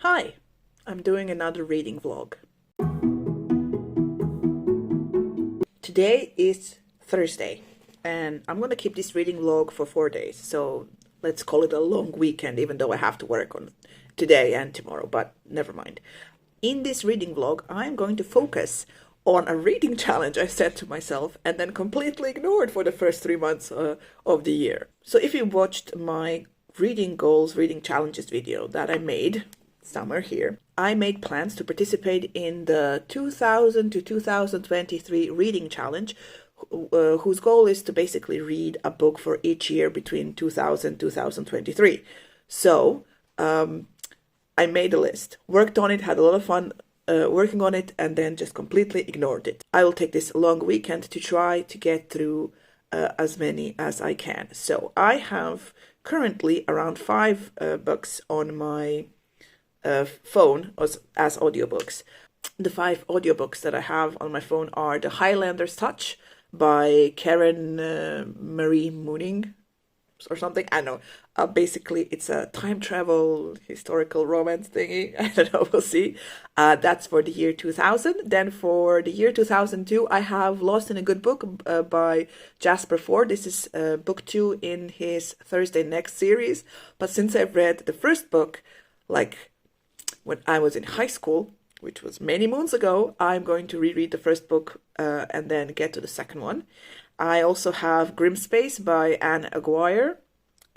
Hi, I'm doing another reading vlog. Today is Thursday, and I'm gonna keep this reading vlog for 4 days, so let's call it a long weekend, even though I have to work on today and tomorrow, but never mind. In this reading vlog, I'm going to focus on a reading challenge I set to myself and then completely ignored for the first 3 months of the year. So if you watched my reading goals, reading challenges video that I made, somewhere here, I made plans to participate in the 2000 to 2023 reading challenge, whose goal is to basically read a book for each year between 2000 and 2023. So I made a list, worked on it, had a lot of fun working on it, and then just completely ignored it. I will take this long weekend to try to get through as many as I can. So I have currently around 5 books on my phone as audiobooks. The 5 audiobooks that I have on my phone are The Highlander's Touch by Karen Marie Mooning or something. I don't know. Basically, it's a time travel historical romance thingy. I don't know. We'll see. That's for the year 2000. Then for the year 2002, I have Lost in a Good Book by Jasper Ford. This is book 2 in his Thursday Next series. But since I've read the first book, like when I was in high school, which was many moons ago, I'm going to reread the first book and then get to the second one. I also have Grim Space by Anne Aguirre,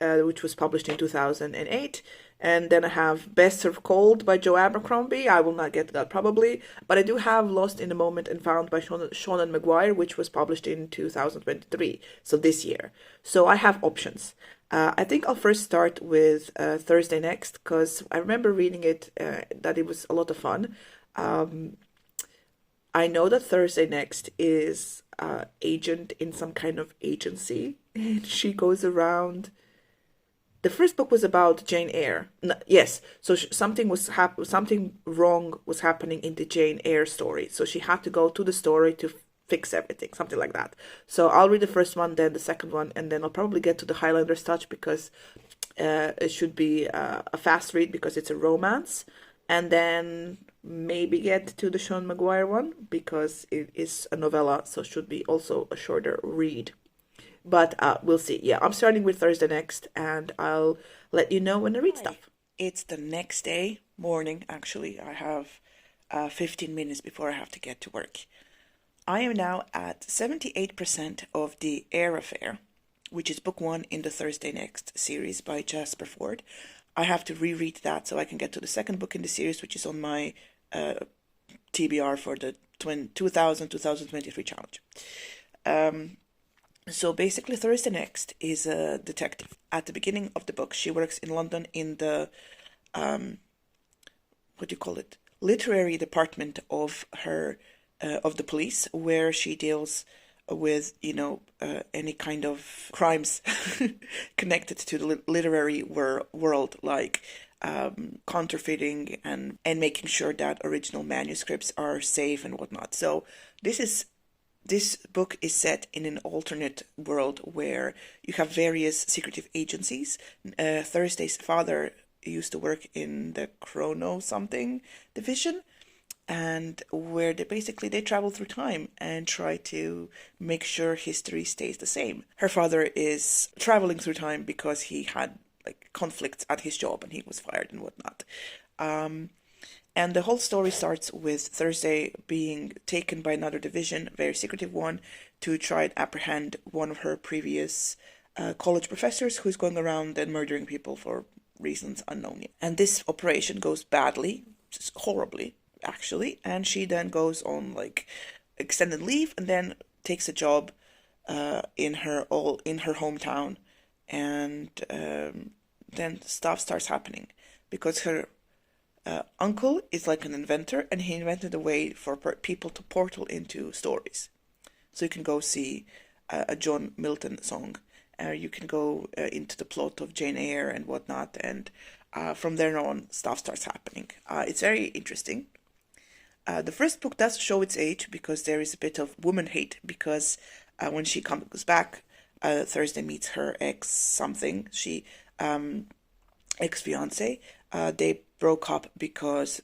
which was published in 2008. And then I have Best Served Cold by Joe Abercrombie. I will not get to that probably. But I do have Lost in the Moment and Found by Sean Maguire, which was published in 2023, so this year. So I have options. I think I'll first start with Thursday Next, because I remember reading it, that it was a lot of fun. I know that Thursday Next is agent in some kind of agency, and she goes around. The first book was about Jane Eyre. No, yes, so something wrong was happening in the Jane Eyre story, so she had to go to the story to fix everything, something like that. So I'll read the first one, then the second one, and then I'll probably get to the Highlander's Touch because it should be a fast read because it's a romance, and then maybe get to the Sean Maguire one because it is a novella, so it should be also a shorter read. But we'll see. Yeah, I'm starting with Thursday Next, and I'll let you know when I read stuff. It's the next day, morning, actually. I have 15 minutes before I have to get to work. I am now at 78% of The Air Affair, which is book 1 in the Thursday Next series by Jasper Ford. I have to reread that so I can get to the second book in the series, which is on my TBR for the 2000-2023 challenge. So basically, Thursday Next is a detective. At the beginning of the book, she works in London in the, what do you call it, literary department of of the police, where she deals with, any kind of crimes connected to the literary world, like counterfeiting and making sure that original manuscripts are safe and whatnot. So this book is set in an alternate world where you have various secretive agencies. Thursday's father used to work in the Chrono something division, and where they travel through time and try to make sure history stays the same. Her father is traveling through time because he had conflicts at his job and he was fired and whatnot. And the whole story starts with Thursday being taken by another division, a very secretive one, to try and apprehend one of her previous college professors who's going around and murdering people for reasons unknown yet. And this operation goes badly, just horribly, actually, and she then goes on extended leave and then takes a job in her hometown, and then stuff starts happening because her uncle is like an inventor, and he invented a way for people to portal into stories. So you can go see a John Milton song, you can go into the plot of Jane Eyre and whatnot, and from there on, stuff starts happening. It's very interesting. The first book does show its age because there is a bit of woman hate, because when she comes back, Thursday meets her ex-something, ex-fiance. They broke up because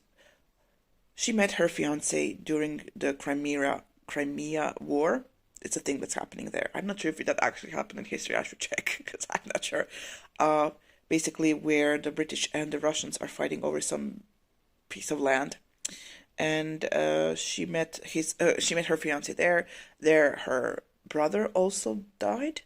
she met her fiance during the Crimea War. It's a thing that's happening there. I'm not sure if that actually happened in history. I should check because I'm not sure. Uh, Basically, where the British and the Russians are fighting over some piece of land, and she met her fiance there. There, her brother also died,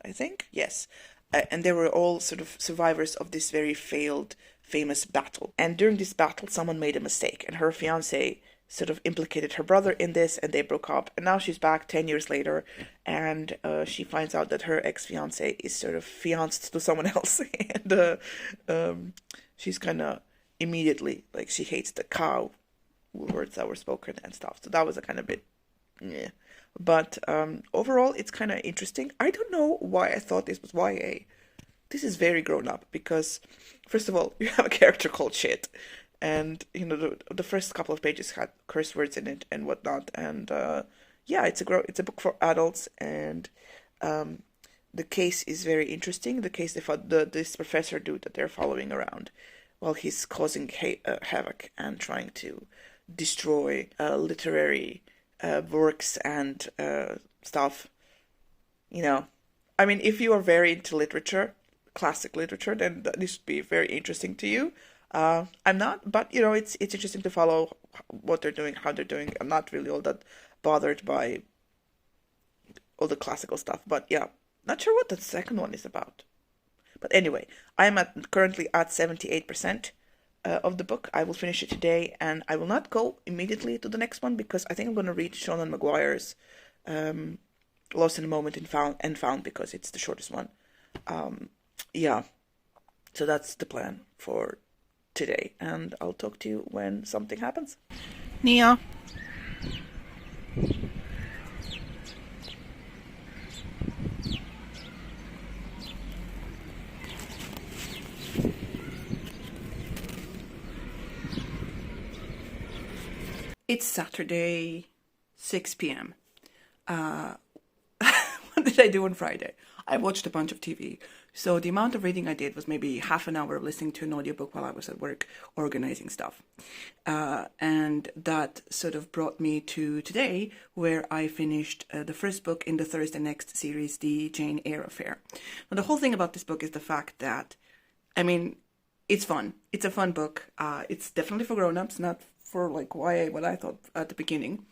I think. Yes. And they were all sort of survivors of this very failed, famous battle. And during this battle, someone made a mistake, and her fiance sort of implicated her brother in this, and they broke up. And now she's back 10 years later, and she finds out that her ex-fiance is sort of fianced to someone else. And she's kind of immediately, like, she hates the cow words that were spoken and stuff. So that was a kind of bit, yeah. But overall, it's kind of interesting. I don't know why I thought this was YA. This is very grown up because, first of all, you have a character called Shit, and you know the first couple of pages had curse words in it and whatnot. And yeah, it's a book for adults, and the case is very interesting. The case this professor dude that they're following around, while he's causing havoc and trying to destroy literary works and stuff. You know, I mean, if you are very into literature, classic literature, then this would be very interesting to you. I'm not, but you know, it's interesting to follow what they're doing, how they're doing. I'm not really all that bothered by all the classical stuff, but yeah, not sure what the second one is about. But anyway, I'm currently at 78% of the book. I will finish it today, and I will not go immediately to the next one because I think I'm going to read Sean Maguire's Lost in a Moment and Found because it's the shortest one. Yeah, so that's the plan for today, and I'll talk to you when something happens. Nia. It's Saturday, 6 p.m. What did I do on Friday? I watched a bunch of TV. So the amount of reading I did was maybe half an hour of listening to an audiobook while I was at work organizing stuff. And that sort of brought me to today, where I finished the first book in the Thursday Next series, the Jane Eyre Affair. Now, the whole thing about this book is the fact that, I mean, it's fun. It's a fun book. It's definitely for grown-ups, not for like YA, what I thought at the beginning.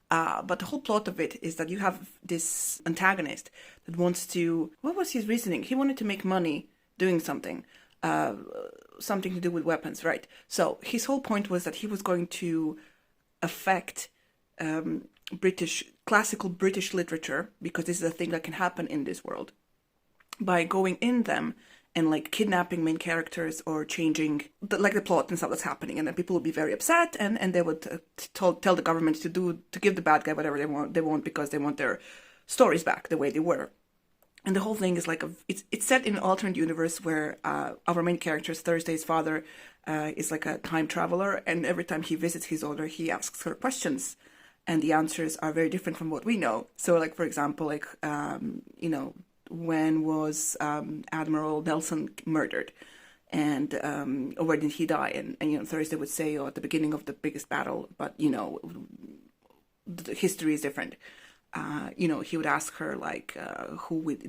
But the whole plot of it is that you have this antagonist that wants to... What was his reasoning? He wanted to make money doing something. Something to do with weapons, right? So his whole point was that he was going to affect classical British literature, because this is a thing that can happen in this world, by going in them and like kidnapping main characters or changing the plot and stuff that's happening, and then people would be very upset, and they would tell the government to give the bad guy whatever they want because they want their stories back the way they were. And the whole thing is like it's set in an alternate universe where our main character's Thursday's father is like a time traveler, and every time he visits his daughter, he asks her questions, and the answers are very different from what we know. So like, for example, like when was Admiral Nelson murdered, and or where did he die? And Thursday would say, at the beginning of the biggest battle, but the history is different. He would ask her like,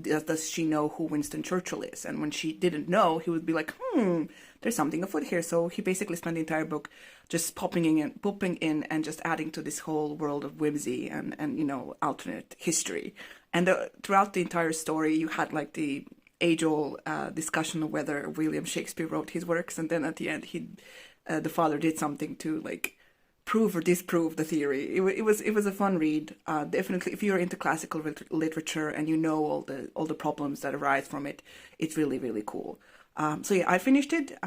does she know who Winston Churchill is? And when she didn't know, he would be like, there's something afoot here. So he basically spent the entire book just popping in and just adding to this whole world of whimsy and alternate history. And throughout the entire story, you had like the age-old discussion of whether William Shakespeare wrote his works, and then at the end, the father did something to like prove or disprove the theory. It was a fun read. Definitely, if you're into classical literature and you know all the problems that arise from it, it's really, really cool. So yeah, I finished it.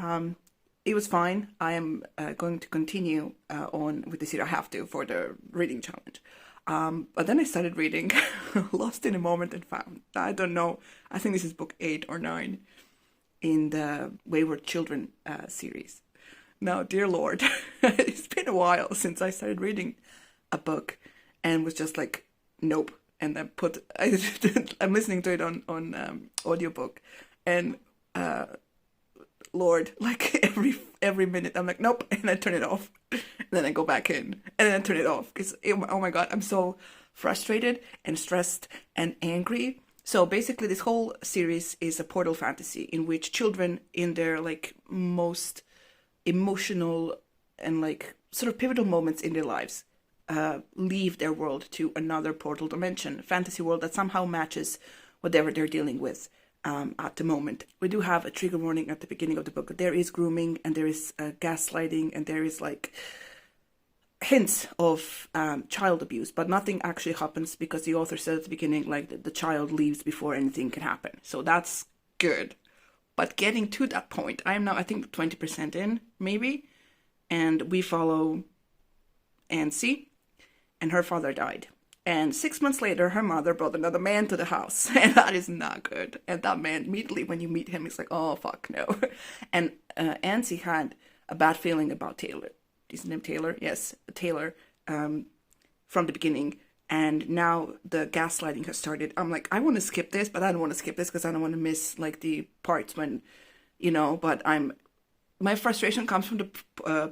It was fine. I am going to continue on with the series. I have to for the reading challenge. But then I started reading Lost in a Moment and Found. I don't know. I think this is book 8 or 9 in the Wayward Children series. Now, dear Lord, it's been a while since I started reading a book and was just like, nope. And I'm listening to it on audiobook. And Lord, like every minute. I'm like, nope, and I turn it off. And then I go back in, and then I turn it off. Because, oh my God, I'm so frustrated and stressed and angry. So basically, this whole series is a portal fantasy in which children in their like most emotional and like sort of pivotal moments in their lives leave their world to another portal dimension, fantasy world that somehow matches whatever they're dealing with at the moment. We do have a trigger warning at the beginning of the book. There is grooming and there is gaslighting and there is like hints of child abuse, but nothing actually happens because the author said at the beginning like the child leaves before anything can happen. So that's good. But getting to that point, I am now, I think, 20% in, maybe. And we follow Ansi, and her father died. And 6 months later, her mother brought another man to the house. And that is not good. And that man, immediately when you meet him, he's like, oh, fuck, no. And Ansi had a bad feeling about Taylor. Is his name Taylor? Yes, Taylor, from the beginning. And now the gaslighting has started. I'm like, I want to skip this, but I don't want to skip this because I don't want to miss like the parts when, but my frustration comes from the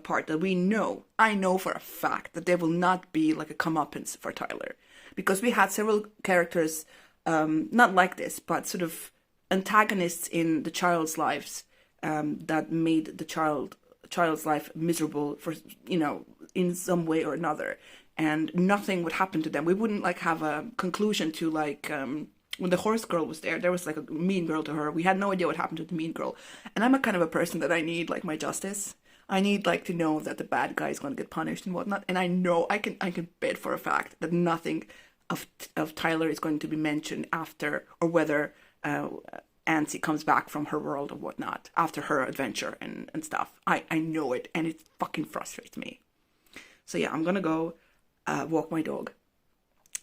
part that I know for a fact that there will not be like a comeuppance for Tyler. Because we had several characters, not like this, but sort of antagonists in the child's lives that made the child's life miserable for, in some way or another. And nothing would happen to them. We wouldn't like have a conclusion to like when the horse girl was there was like a mean girl to her. We had no idea what happened to the mean girl. And I'm a kind of a person that I need like my justice. I need like to know that the bad guy is going to get punished and whatnot. And I know I can bet for a fact that nothing of Tyler is going to be mentioned after, or whether Ansi comes back from her world or whatnot after her adventure and stuff. I know it, and it fucking frustrates me. So yeah, I'm gonna go walk my dog.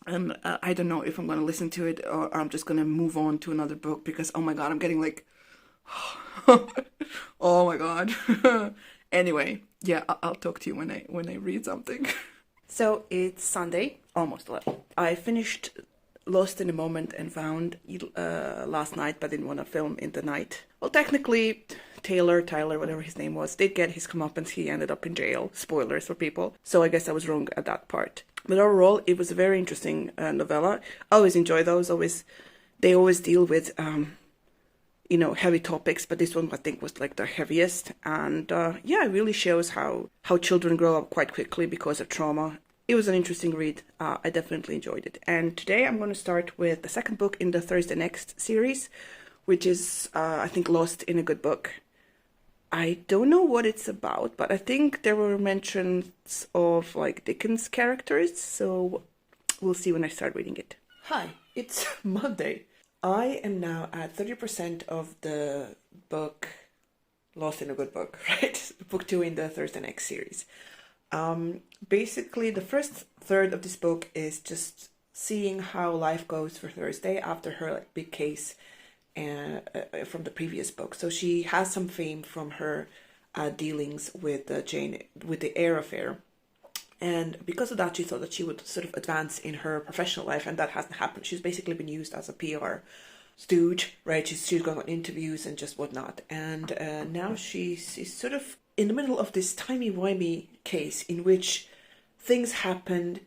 And I don't know if I'm going to listen to it or I'm just going to move on to another book because, oh my God, I'm getting like, oh my God. Anyway, yeah, I'll talk to you when I read something. So it's Sunday, almost 11. I finished Lost in a Moment and Found last night, but didn't want to film in the night. Well, technically, Tyler, whatever his name was, did get his comeuppance. He ended up in jail. Spoilers for people. So I guess I was wrong at that part. But overall, it was a very interesting novella. I always enjoy those. They always deal with, heavy topics. But this one, I think, was like the heaviest. And it really shows how children grow up quite quickly because of trauma. It was an interesting read. I definitely enjoyed it. And today I'm going to start with the second book in the Thursday Next series, which is, I think, Lost in a Good Book. I don't know what it's about, but I think there were mentions of like Dickens characters, so we'll see when I start reading it. Hi, it's Monday. I am now at 30% of the book Lost in a Good Book, right? Book 2 in the Thursday Next series. Basically, the first third of this book is just seeing how life goes for Thursday after her big case from the previous book. So she has some fame from her dealings with with the Eyre affair. And because of that, she thought that she would sort of advance in her professional life, and that hasn't happened. She's basically been used as a PR stooge, right? She's going on interviews and just whatnot. And now she's sort of in the middle of this timey-wimey case in which things happened,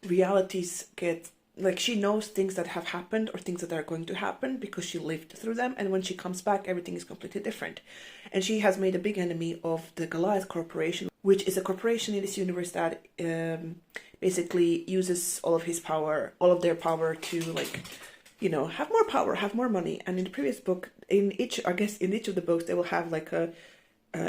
realities get, like she knows things that have happened or things that are going to happen because she lived through them. And when she comes back, everything is completely different. And she has made a big enemy of the Goliath Corporation, which is a corporation in this universe that basically uses all of their power to have more power, have more money. And in the previous book, in each of the books, they will have like a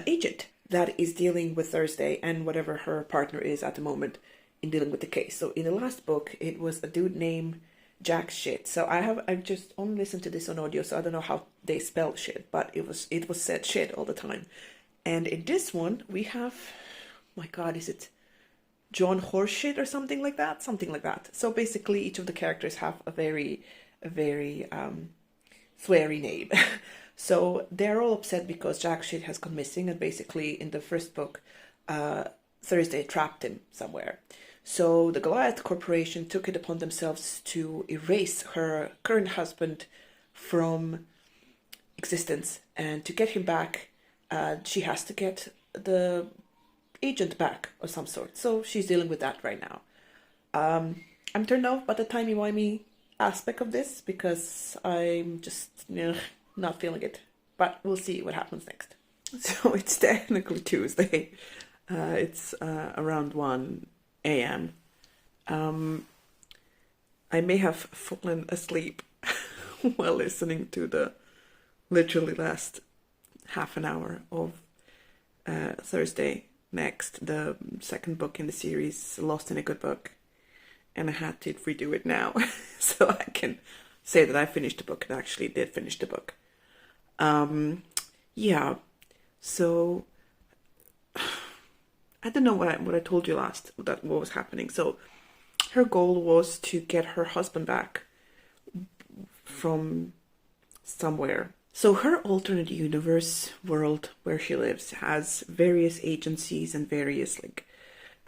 agent that is dealing with Thursday and whatever her partner is at the moment in dealing with the case. So in the last book, it was a dude named Jack Shit. So I've just only listened to this on audio, so I don't know how they spell shit, but it was said shit all the time. And in this one, we have, my God, is it John Horseshit or something like that? Something like that. So basically, each of the characters have a very sweary name. So they're all upset because Jack Shit has gone missing, and basically in the first book, Thursday trapped him somewhere. So the Goliath Corporation took it upon themselves to erase her current husband from existence. And to get him back, she has to get the agent back of some sort. So she's dealing with that right now. I'm turned off by the timey-wimey aspect of this because I'm just not feeling it. But we'll see what happens next. So it's technically Tuesday. It's around 1 a.m. I may have fallen asleep while listening to the literally last half an hour of Thursday Next, the second book in the series, Lost in a Good Book. And I had to redo it now so I can say that I finished the book and actually did finish the book. Yeah, so I don't know what I told you last, what was happening. So her goal was to get her husband back from somewhere. So her alternate universe world where she lives has various agencies and various like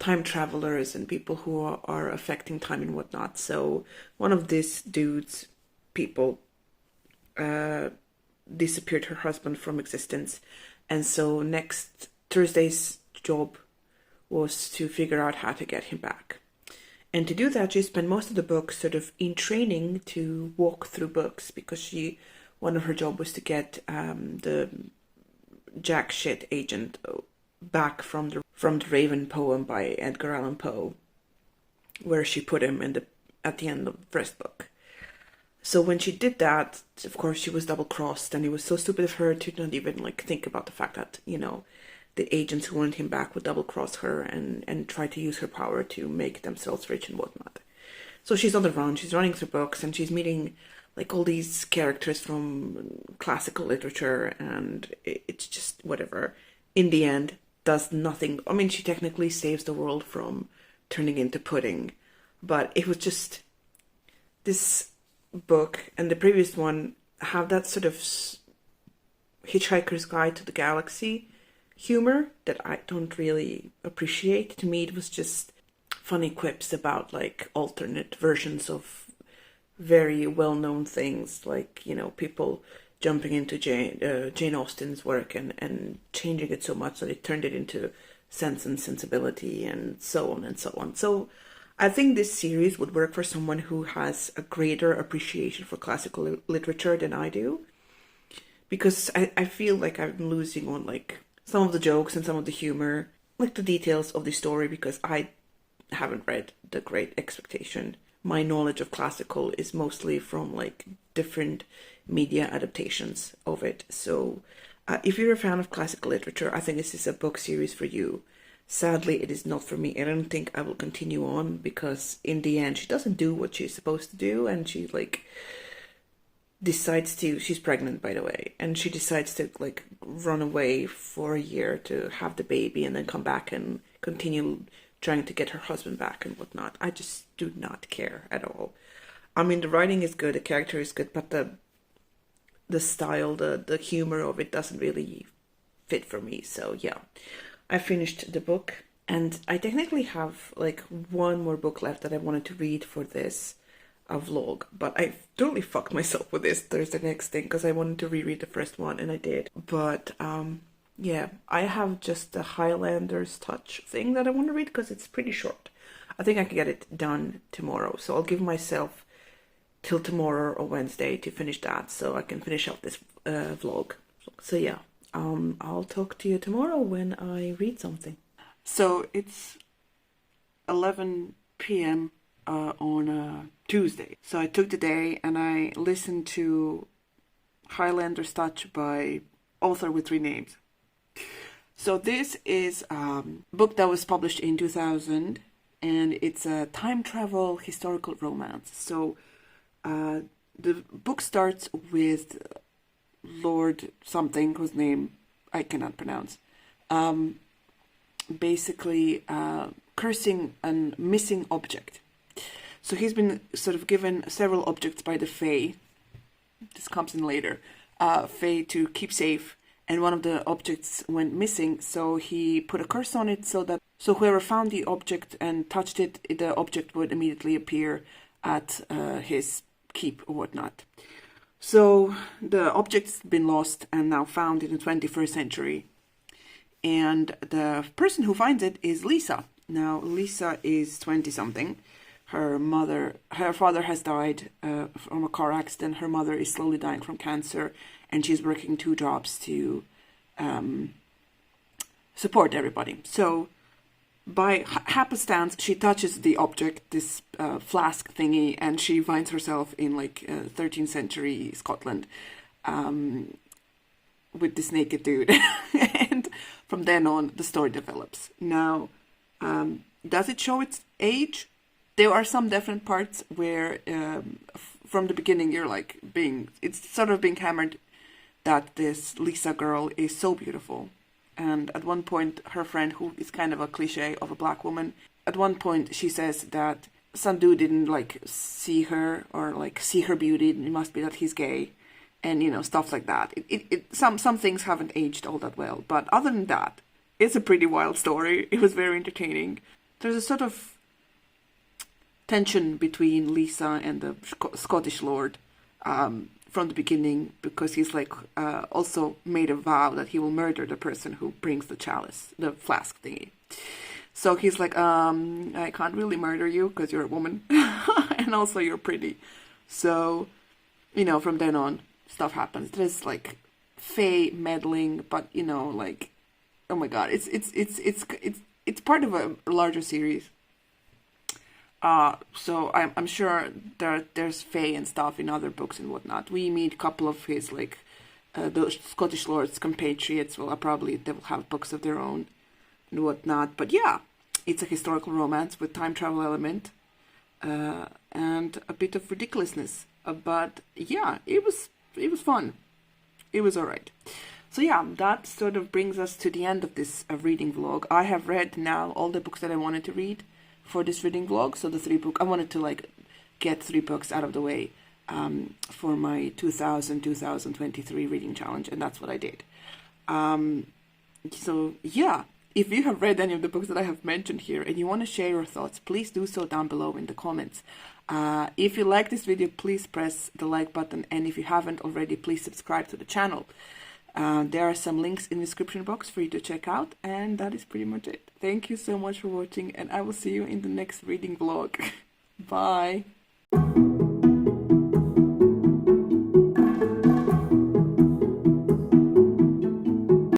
time travelers and people who are affecting time and whatnot. So one of this dude's people disappeared her husband from existence. And so next Thursday's job was to figure out how to get him back. And to do that, she spent most of the book sort of in training to walk through books because one of her job was to get the jack shit agent back from the Raven poem by Edgar Allan Poe, where she put him at the end of the first book. So when she did that, of course, she was double-crossed, and it was so stupid of her to not even like think about the fact that, the agents who wanted him back would double-cross her and try to use her power to make themselves rich and whatnot. So she's on the run, she's running through books, and she's meeting like all these characters from classical literature, and it's just whatever. In the end, does nothing. I mean, she technically saves the world from turning into pudding, but it was just this book and the previous one have that sort of Hitchhiker's Guide to the Galaxy humor that I don't really appreciate. To me, it was just funny quips about like alternate versions of very well-known things, like people jumping into Jane Austen's work and changing it so much that it turned it into Sense and Sensibility and so on and so on. So I think this series would work for someone who has a greater appreciation for classical literature than I do, because I feel like I'm losing on like some of the jokes and some of the humor, like the details of the story, because I haven't read The Great Expectation. My knowledge of classical is mostly from like different media adaptations of it. So if you're a fan of classical literature, I think this is a book series for you. Sadly, it is not for me. I don't think I will continue on because in the end, she doesn't do what she's supposed to do, and she like decides to, she's pregnant by the way, and she decides to like run away for a year to have the baby and then come back and continue trying to get her husband back and whatnot. I just do not care at all. I mean, the writing is good, the character is good, but the style, the humor of it doesn't really fit for me. So yeah, I finished the book, and I technically have like one more book left that I wanted to read for this vlog, but I totally fucked myself with this Thursday Next thing because I wanted to reread the first one, and I did. But yeah, I have just the Highlander's Touch thing that I want to read because it's pretty short. I think I can get it done tomorrow, so I'll give myself till tomorrow or Wednesday to finish that, so I can finish up this vlog. So yeah, I'll talk to you tomorrow when I read something. So it's 11 p.m. On Tuesday. So I took the day and I listened to Highlander's Touch by author with 3 names. So this is a book that was published in 2000, and it's a time travel historical romance. So the book starts with Lord something, whose name I cannot pronounce, basically cursing a missing object. So he's been sort of given several objects by the Fae, this comes in later, Fae to keep safe, and one of the objects went missing, so he put a curse on it so whoever found the object and touched it, the object would immediately appear at his keep or whatnot. So the object's been lost and now found in the 21st century. And the person who finds it is Lisa. Now, Lisa is 20-something. Her father has died from a car accident. Her mother is slowly dying from cancer, and she's working 2 jobs to support everybody. So by happenstance, she touches the object, this flask thingy, and she finds herself in like 13th century Scotland with this naked dude. And from then on, the story develops. Now, does it show its age? There are some definite parts where from the beginning you're like it's sort of being hammered that this Lisa girl is so beautiful. And at one point, her friend, who is kind of a cliche of a black woman, at one point she says that some dude didn't like see her or like see her beauty. It must be that he's gay, and you know, stuff like that. Some things haven't aged all that well, but other than that, it's a pretty wild story. It was very entertaining. There's a sort of tension between Lisa and the Scottish lord from the beginning, because he's like also made a vow that he will murder the person who brings the chalice, the flask thingy. So he's like, I can't really murder you because you're a woman and also you're pretty. So, you know, from then on, stuff happens. There's like fae meddling, but you know, like, oh my god, it's part of a larger series. So I'm sure there's fae and stuff in other books and whatnot. We meet a couple of his like the Scottish lord's compatriots. Well, probably they will have books of their own and whatnot. But yeah, it's a historical romance with time travel element and a bit of ridiculousness. But yeah, it was fun. It was alright. So yeah, that sort of brings us to the end of this reading vlog. I have read now all the books that I wanted to read for this reading vlog. So the 3 books, I wanted to like get 3 books out of the way for my 2023 reading challenge, and that's what I did. So yeah, if you have read any of the books that I have mentioned here and you want to share your thoughts, please do so down below in the comments. If you like this video, please press the like button, and if you haven't already, please subscribe to the channel. There are some links in the description box for you to check out, and that is pretty much it. Thank you so much for watching, and I will see you in the next reading vlog. Bye!